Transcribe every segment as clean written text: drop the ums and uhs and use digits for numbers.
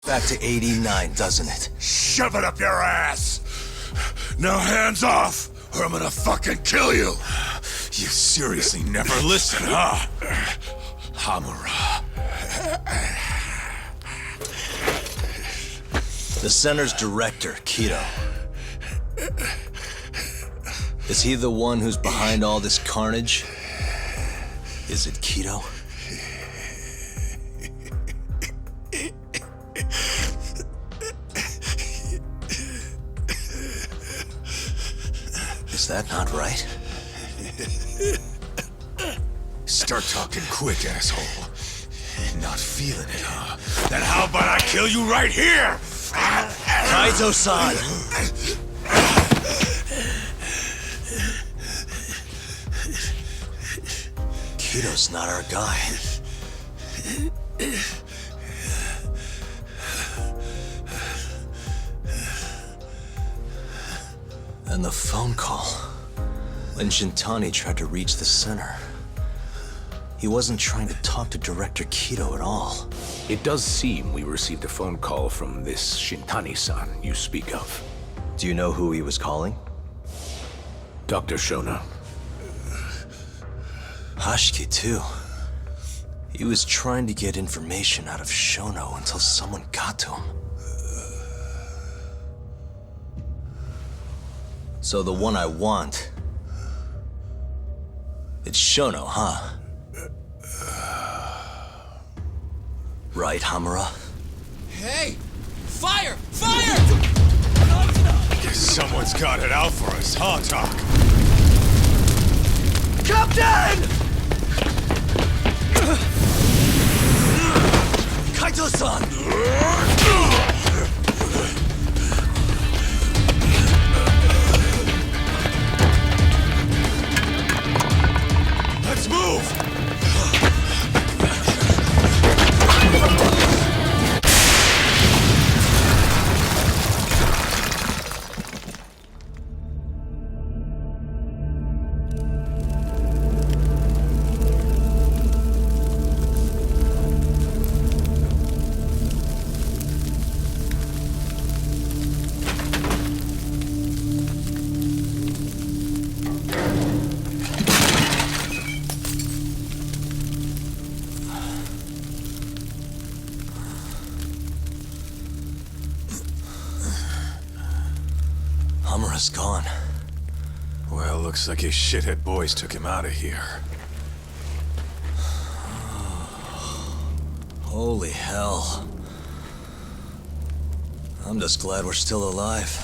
Back to 89, doesn't it? Shove it up your ass! Now hands off, or I'm gonna fucking kill you! You seriously never listen, huh? Hamura. The center's director, Kaito. Is he the one who's behind all this carnage? Is it Kaito? Is that not right? Start talking quick, asshole. Not feeling it, huh? Then how about I kill you right here? Kaito-san! Kito's not our guy. And the phone call. When Shintani tried to reach the center, he wasn't trying to talk to Director Kaito at all. It does seem we received a phone call from this Shintani-san you speak of. Do you know who he was calling? Dr. Shono. Hashiki, too. He was trying to get information out of Shono until someone got to him. So the one I want... it's Shono, huh? Right, Hamura? Hey! Fire! Fire! Guess someone's got it out for us, huh, Doc? Captain! Kaito-san! Let's move! Hamura's gone. Well, looks like his shithead boys took him out of here. Holy hell. I'm just glad we're still alive.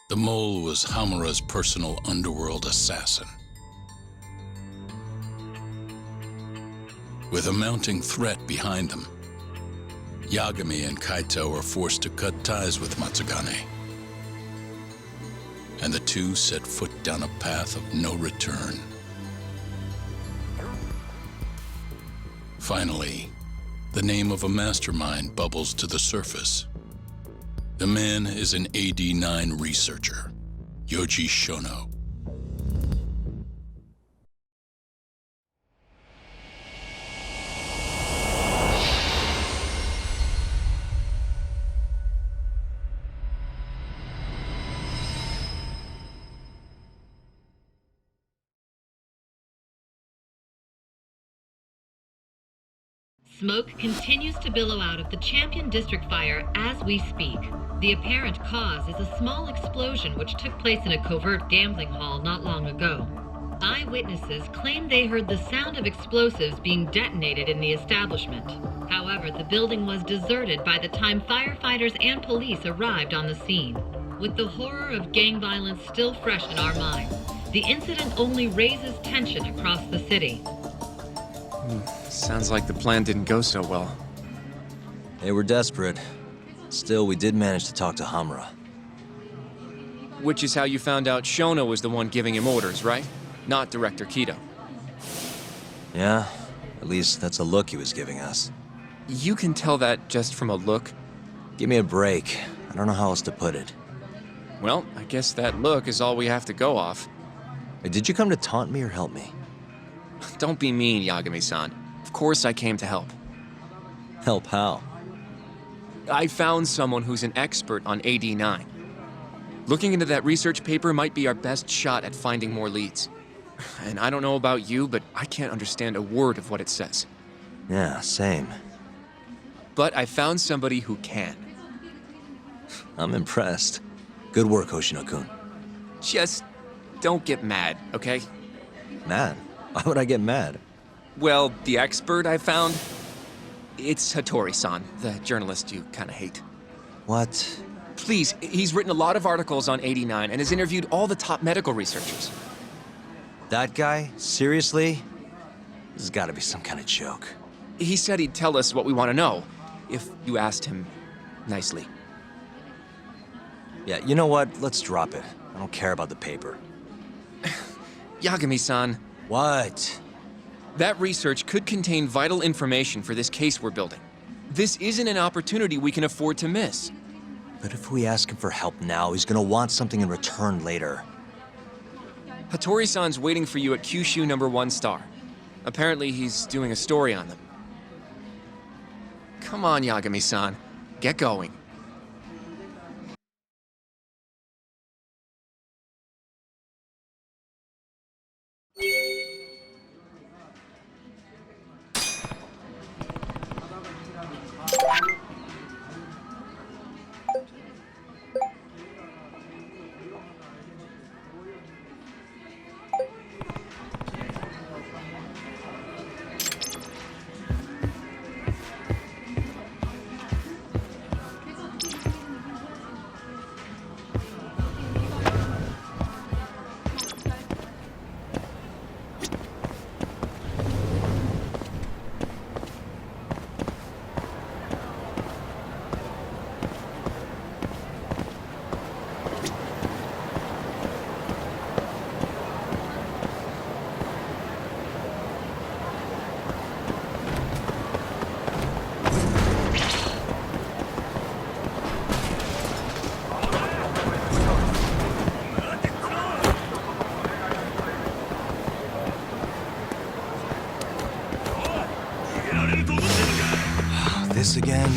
The mole was Hamura's personal underworld assassin. With a mounting threat behind them, Yagami and Kaito were forced to cut ties with Matsugane. And the two set foot down a path of no return. Finally, the name of a mastermind bubbles to the surface. The man is an AD-9 researcher, Yoji Shono. Smoke continues to billow out of the Champion District fire as we speak. The apparent cause is a small explosion which took place in a covert gambling hall not long ago. Eyewitnesses claim they heard the sound of explosives being detonated in the establishment. However, the building was deserted by the time firefighters and police arrived on the scene. With the horror of gang violence still fresh in our minds, the incident only raises tension across the city. Sounds like the plan didn't go so well. They were desperate. Still, we did manage to talk to Hamura. Which is how you found out Shono was the one giving him orders, right? Not Director Kaito. Yeah, at least that's a look he was giving us. You can tell that just from a look? Give me a break. I don't know how else to put it. Well, I guess that look is all we have to go off. Hey, did you come to taunt me or help me? Don't be mean, Yagami-san. Of course I came to help. Help how? I found someone who's an expert on AD9. Looking into that research paper might be our best shot at finding more leads. And I don't know about you, but I can't understand a word of what it says. Yeah, same. But I found somebody who can. I'm impressed. Good work, Hoshino-kun. Just don't get mad, okay? Mad? Why would I get mad? Well, the expert I found, it's Hattori-san, the journalist you kind of hate. What? Please, he's written a lot of articles on 89 and has interviewed all the top medical researchers. That guy? Seriously? This has got to be some kind of joke. He said he'd tell us what we want to know, if you asked him nicely. Yeah, you know what? Let's drop it. I don't care about the paper. Yagami-san. What? That research could contain vital information for this case we're building. This isn't an opportunity we can afford to miss. But if we ask him for help now, he's gonna want something in return later. Hattori-san's waiting for you at Kyushu number 1 star. Apparently he's doing a story on them. Come on, Yagami-san. Get going. This again?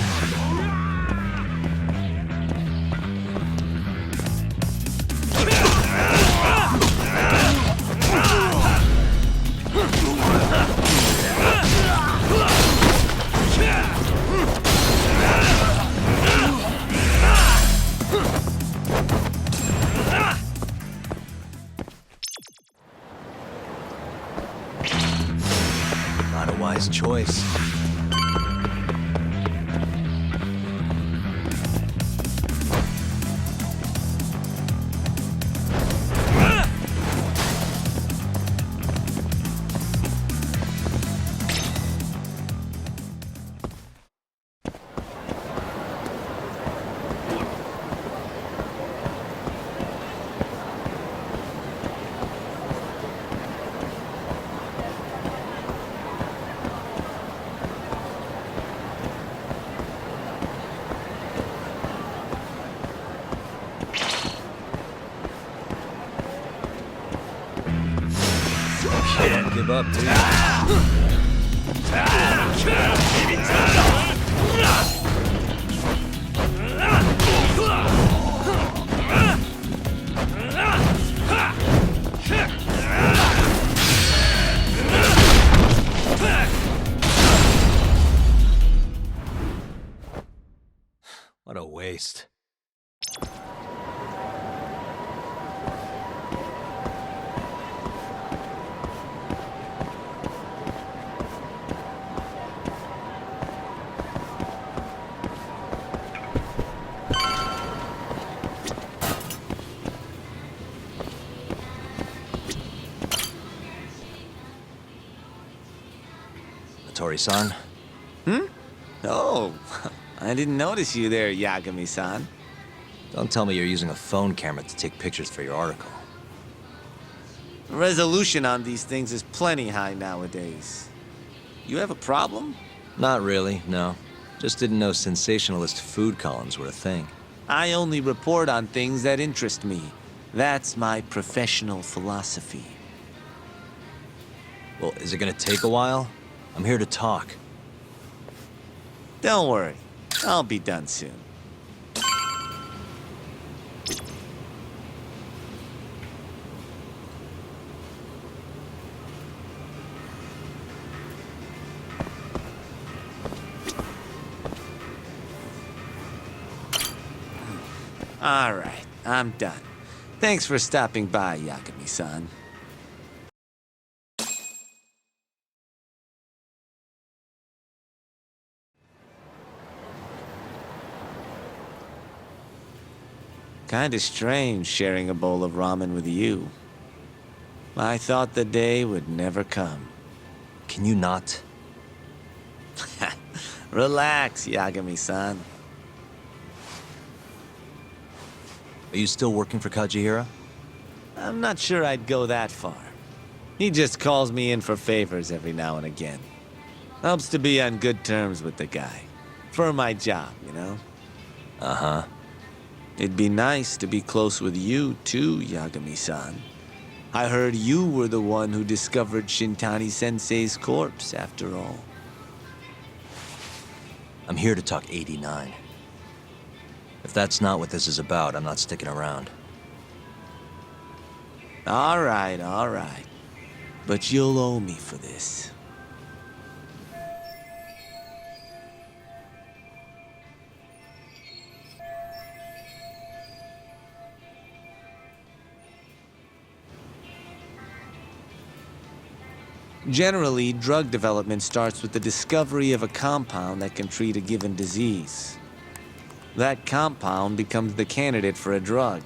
Not a wise choice. Don't give up, dude. What a waste. Tori-san? Oh, I didn't notice you there, Yagami-san. Don't tell me you're using a phone camera to take pictures for your article. Resolution on these things is plenty high nowadays. You have a problem? Not really, no. Just didn't know sensationalist food columns were a thing. I only report on things that interest me. That's my professional philosophy. Well, is it gonna take a while? I'm here to talk. Don't worry, I'll be done soon. All right, I'm done. Thanks for stopping by, Yagami-san. Kinda strange sharing a bowl of ramen with you. I thought the day would never come. Can you not? Relax, Yagami-san. Are you still working for Kajihira? I'm not sure I'd go that far. He just calls me in for favors every now and again. Helps to be on good terms with the guy. For my job, you know? Uh-huh. It'd be nice to be close with you, too, Yagami-san. I heard you were the one who discovered Shintani-sensei's corpse, after all. I'm here to talk 89. If that's not what this is about, I'm not sticking around. All right. But you'll owe me for this. Generally, drug development starts with the discovery of a compound that can treat a given disease. That compound becomes the candidate for a drug.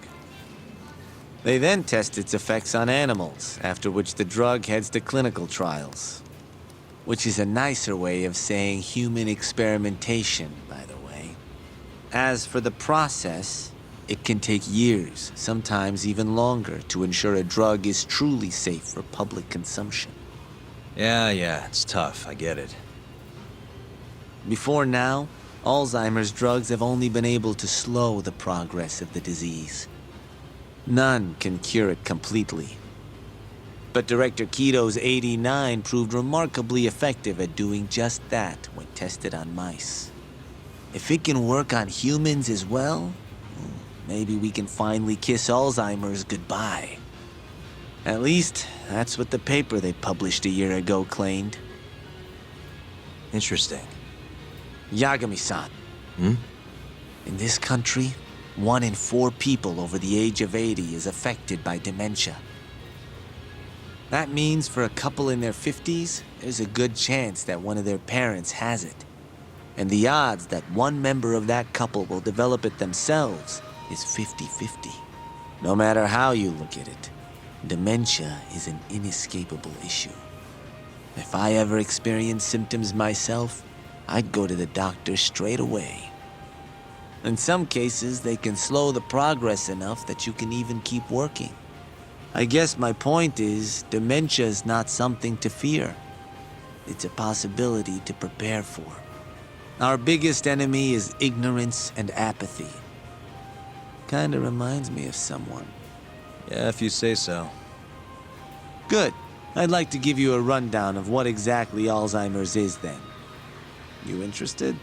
They then test its effects on animals, after which the drug heads to clinical trials. Which is a nicer way of saying human experimentation, by the way. As for the process, it can take years, sometimes even longer, to ensure a drug is truly safe for public consumption. Yeah, it's tough, I get it. Before now, Alzheimer's drugs have only been able to slow the progress of the disease. None can cure it completely. But Director Kito's 89 proved remarkably effective at doing just that when tested on mice. If it can work on humans as well, maybe we can finally kiss Alzheimer's goodbye. At least, that's what the paper they published a year ago claimed. Interesting. Yagami-san. Hmm? In this country, 1 in 4 people over the age of 80 is affected by dementia. That means for a couple in their 50s, there's a good chance that one of their parents has it. And the odds that one member of that couple will develop it themselves is 50-50. No matter how you look at it, dementia is an inescapable issue. If I ever experienced symptoms myself, I'd go to the doctor straight away. In some cases, they can slow the progress enough that you can even keep working. I guess my point is, dementia is not something to fear. It's a possibility to prepare for. Our biggest enemy is ignorance and apathy. Kinda reminds me of someone. Yeah, if you say so. Good. I'd like to give you a rundown of what exactly Alzheimer's is then. You interested?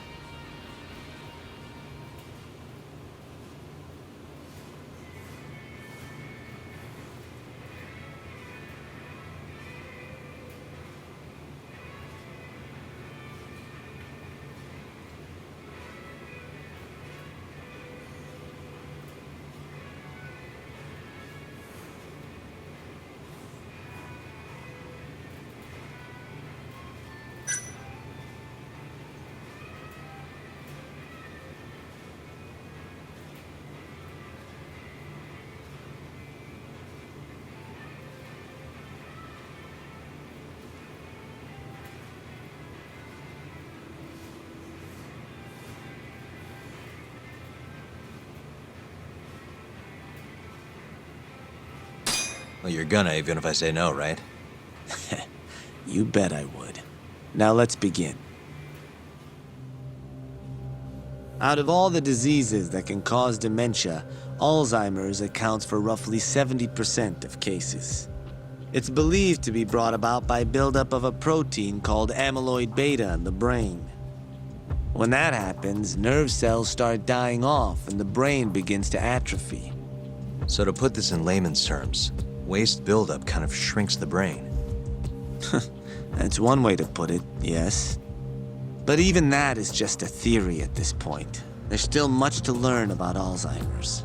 Well, you're gonna, even if I say no, right? You bet I would. Now let's begin. Out of all the diseases that can cause dementia, Alzheimer's accounts for roughly 70% of cases. It's believed to be brought about by buildup of a protein called amyloid beta in the brain. When that happens, nerve cells start dying off and the brain begins to atrophy. So to put this in layman's terms, waste buildup kind of shrinks the brain. That's one way to put it, yes. But even that is just a theory at this point. There's still much to learn about Alzheimer's.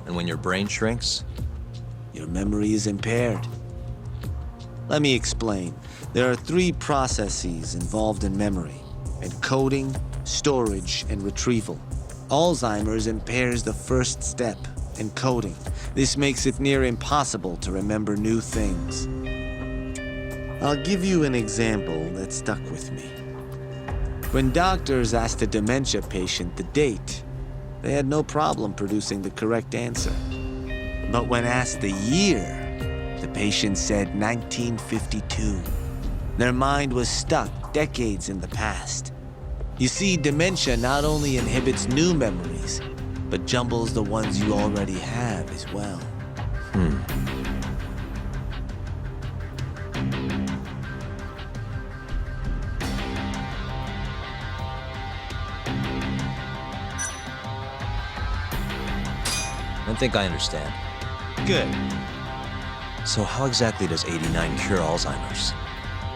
And when your brain shrinks? Your memory is impaired. Let me explain. There are 3 processes involved in memory: encoding, storage, and retrieval. Alzheimer's impairs the first step, encoding. This makes it near impossible to remember new things. I'll give you an example that stuck with me. When doctors asked a dementia patient the date, they had no problem producing the correct answer. But when asked the year, the patient said 1952. Their mind was stuck decades in the past. You see, dementia not only inhibits new memories, but jumbles the ones you already have as well. I think I understand. Good. So how exactly does 89 cure Alzheimer's?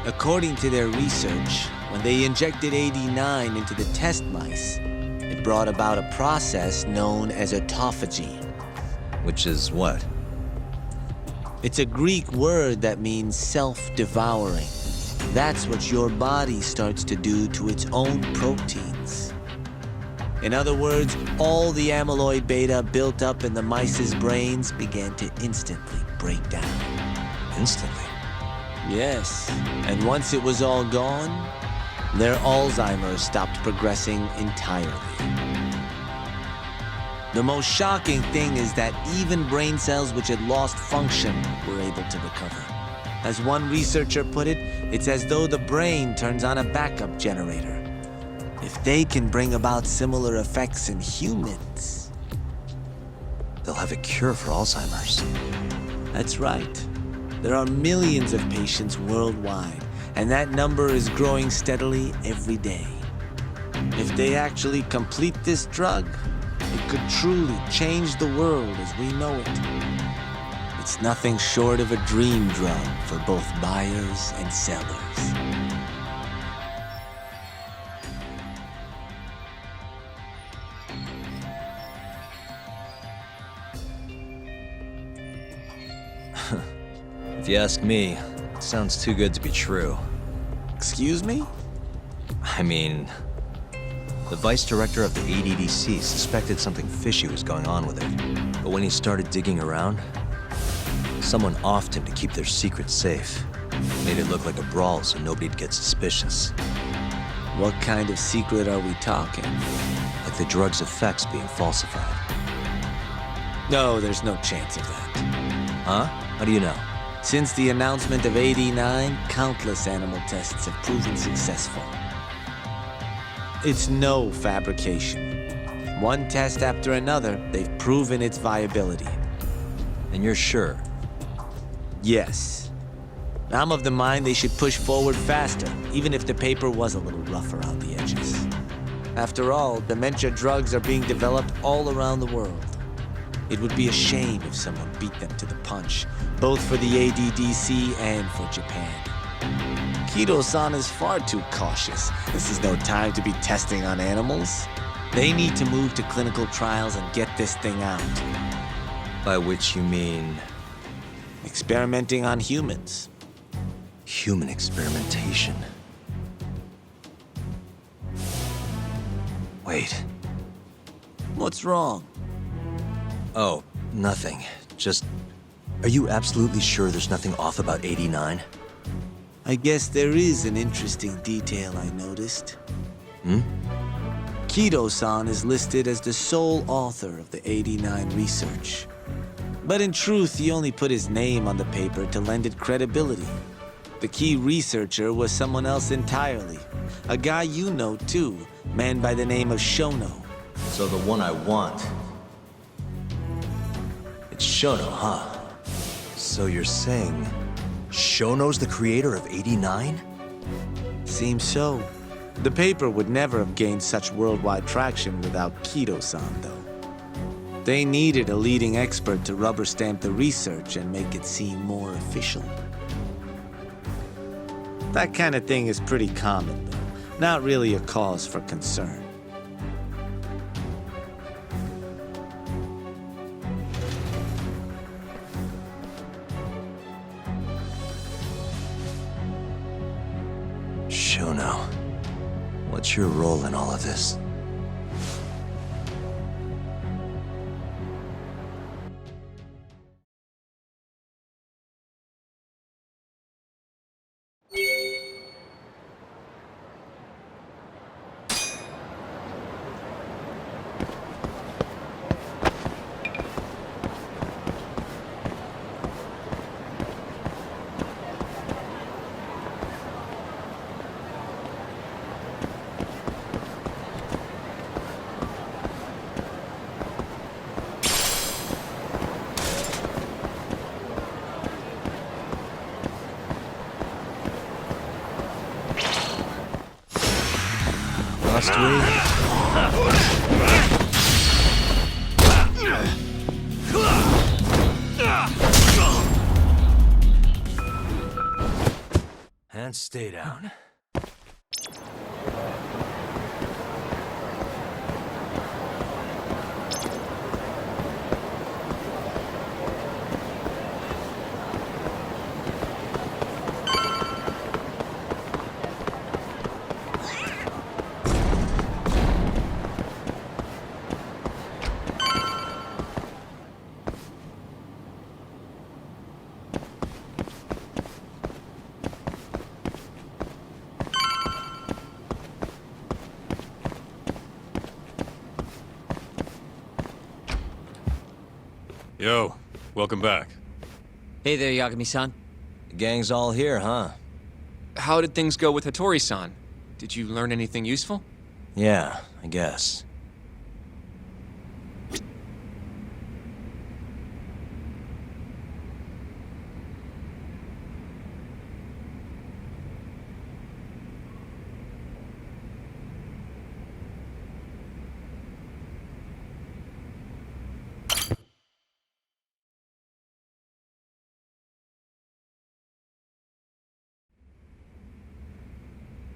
According to their research, when they injected 89 into the test mice, it brought about a process known as autophagy. Which is what? It's a Greek word that means self-devouring. That's what your body starts to do to its own proteins. In other words, all the amyloid beta built up in the mice's brains began to instantly break down. Instantly? Yes, and once it was all gone, their Alzheimer's stopped progressing entirely. The most shocking thing is that even brain cells which had lost function were able to recover. As one researcher put it, it's as though the brain turns on a backup generator. If they can bring about similar effects in humans, They'll have a cure for Alzheimer's. that's right. There are millions of patients worldwide, and that number is growing steadily every day. If they actually complete this drug, it could truly change the world as we know it. It's nothing short of a dream drug for both buyers and sellers. If you ask me, it sounds too good to be true. Excuse me? I mean, the vice director of the ADDC suspected something fishy was going on with it. But when he started digging around, someone offed him to keep their secret safe. Made it look like a brawl so nobody'd get suspicious. What kind of secret are we talking? Like the drug's effects being falsified. No, there's no chance of that. Huh? How do you know? Since the announcement of 89, countless animal tests have proven successful. It's no fabrication. One test after another, they've proven its viability. And you're sure? Yes. I'm of the mind they should push forward faster, even if the paper was a little rough around the edges. After all, dementia drugs are being developed all around the world. It would be a shame if someone beat them to the punch, both for the ADDC and for Japan. Kido-san is far too cautious. This is no time to be testing on animals. They need to move to clinical trials and get this thing out. By which you mean Experimenting on humans. human experimentation. Wait. What's wrong? Oh, nothing. Just, are you absolutely sure there's nothing off about 89? I guess there is an interesting detail I noticed. Kido-san is listed as the sole author of the 89 research. But in truth, he only put his name on the paper to lend it credibility. The key researcher was someone else entirely. A guy you know too, man by the name of Shono. So the one I want... It's Shono, huh? So you're saying... Shono's the creator of 89? Seems so. The paper would never have gained such worldwide traction without Kaito-san, though. They needed a leading expert to rubber stamp the research and make it seem more official. That kind of thing is pretty common, though. Not really a cause for concern. Shono, what's your role in all of this? Must we? And stay down. Yo, welcome back. Hey there, Yagami-san. The gang's all here, huh? How did things go with Hattori-san? Did you learn anything useful? Yeah, I guess.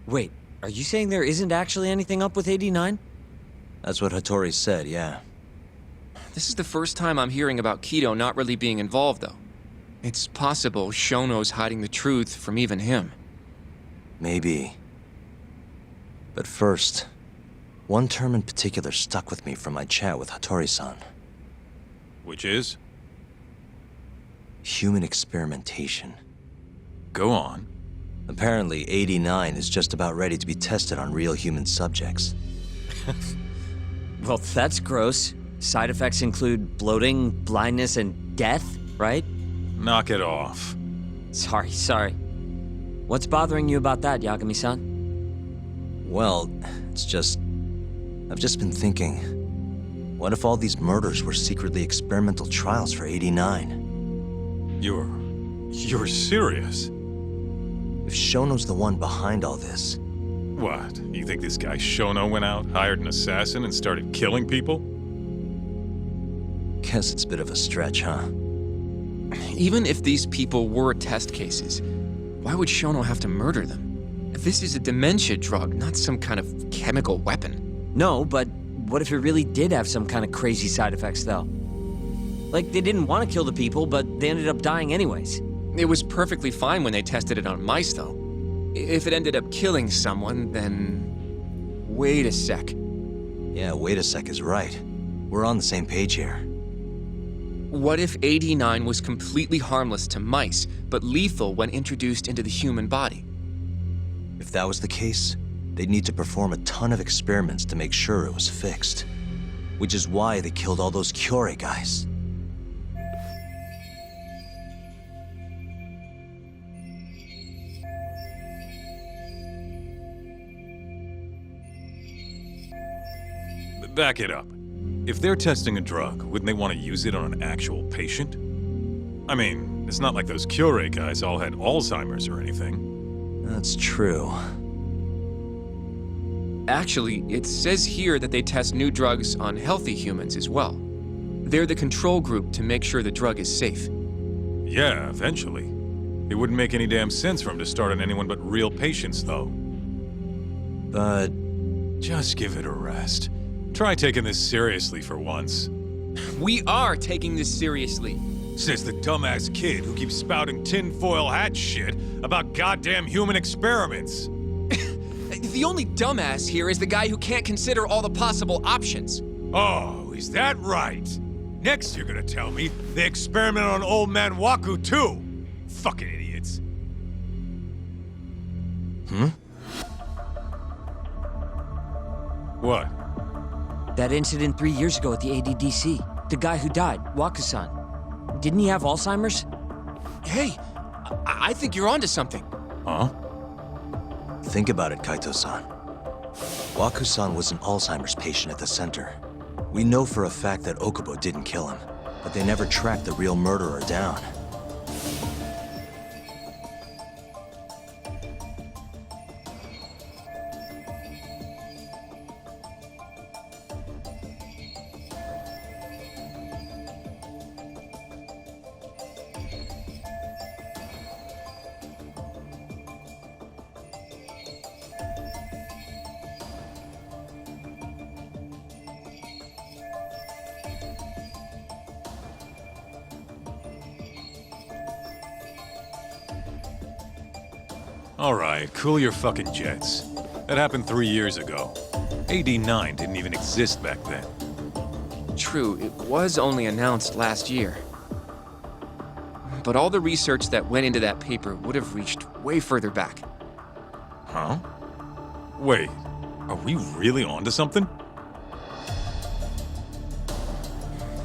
Wait, are you saying there isn't actually anything up with 89? That's what Hattori said, yeah. This is the first time I'm hearing about Kaito not really being involved, though. It's possible Shono's hiding the truth from even him. Maybe. But first, one term in particular stuck with me from my chat with Hattori-san. Which is? Human experimentation. Go on. Apparently, 89 is just about ready to be tested on real human subjects. Well, that's gross. Side effects include bloating, blindness, and death, right? Knock it off. Sorry. What's bothering you about that, Yagami-san? Well, it's just... I've just been thinking... What if all these murders were secretly experimental trials for 89? You're serious? If Shono's the one behind all this... What? You think this guy Shono went out, hired an assassin, and started killing people? Guess it's a bit of a stretch, huh? Even if these people were test cases, why would Shono have to murder them? This is a dementia drug, not some kind of chemical weapon. No, but what if it really did have some kind of crazy side effects, though? Like, they didn't want to kill the people, but they ended up dying anyways. It was perfectly fine when they tested it on mice, though. If it ended up killing someone, then... Wait a sec. Yeah, wait a sec is right. We're on the same page here. What if 89 was completely harmless to mice, but lethal when introduced into the human body? If that was the case, they'd need to perform a ton of experiments to make sure it was fixed. Which is why they killed all those Kyorei guys. back it up. If they're testing a drug, wouldn't they want to use it on an actual patient? I mean, it's not like those Kyorei guys all had Alzheimer's or anything. That's true. Actually, it says here that they test new drugs on healthy humans as well. They're the control group to make sure the drug is safe. Yeah, eventually. It wouldn't make any damn sense for him to start on anyone but real patients, though. But Just give it a rest. Try taking this seriously for once. We are taking this seriously. Says the dumbass kid who keeps spouting tinfoil hat shit about goddamn human experiments. The only dumbass here is the guy who can't consider all the possible options. Oh, is that right? Next you're gonna tell me they experiment on old man Waku too. Fucking idiots. What? That incident 3 years ago at the ADDC. The guy who died, Waku-san. Didn't he have Alzheimer's? Hey, I think you're onto something. Huh? think about it, Kaito-san. Waku-san was an Alzheimer's patient at the center. We know for a fact that Okubo didn't kill him, but they never tracked the real murderer down. All right, cool your fucking jets. That happened 3 years ago. AD9 didn't even exist back then. True, it was only announced last year. But all the research that went into that paper would have reached way further back. Huh? Wait, are we really onto something?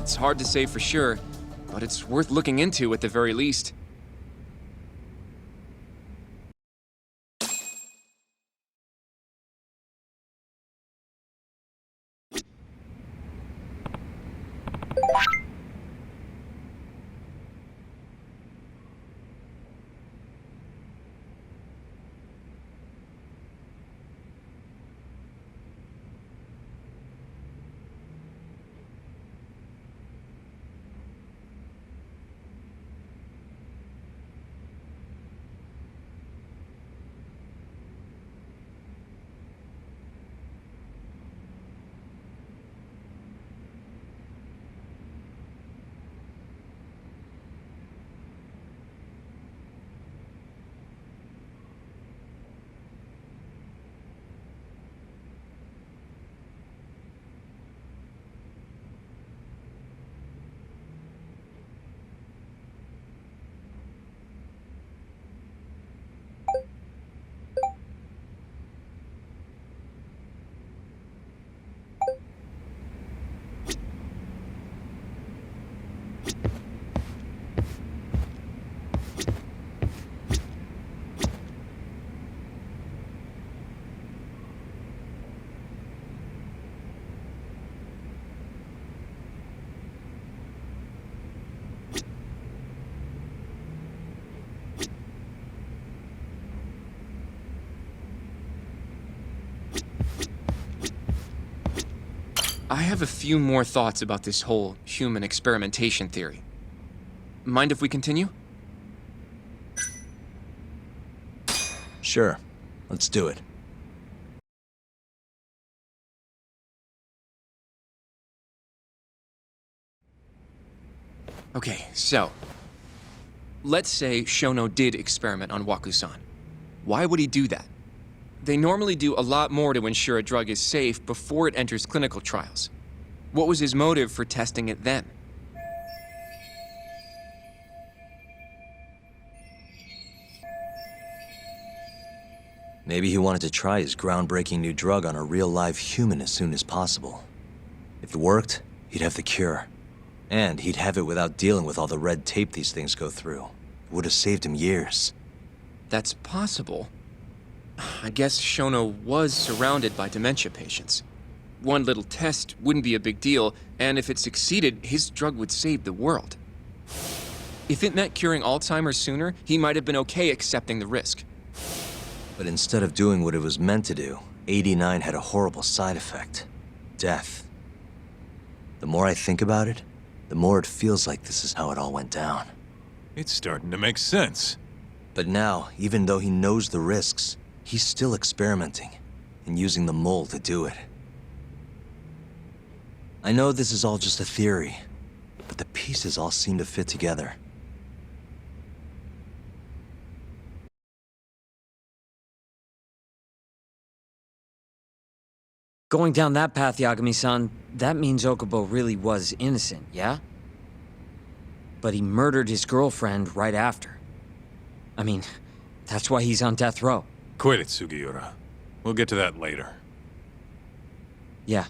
It's hard to say for sure, but it's worth looking into at the very least. I have a few more thoughts about this whole human experimentation theory. Mind if we continue? Sure, let's do it. Okay, so let's say Shono did experiment on Waku-san. Why would he do that? They normally do a lot more to ensure a drug is safe before it enters clinical trials. What was his motive for testing it then? Maybe he wanted to try his groundbreaking new drug on a real live human as soon as possible. If it worked, he'd have the cure. And he'd have it without dealing with all the red tape these things go through. It would have saved him years. That's possible. I guess Shono was surrounded by dementia patients. one little test wouldn't be a big deal, and if it succeeded, his drug would save the world. If it meant curing Alzheimer's sooner, he might have been okay accepting the risk. But instead of doing what it was meant to do, 89 had a horrible side effect. Death. The more I think about it, the more it feels like this is how it all went down. It's starting to make sense. But now, even though he knows the risks, he's still experimenting and using the mole to do it. I know this is all just a theory, but the pieces all seem to fit together. Going down that path, Yagami-san, that means Okubo really was innocent, yeah? But he murdered his girlfriend right after. I mean, that's why he's on death row. Quit it, Sugiura. We'll get to that later. Yeah.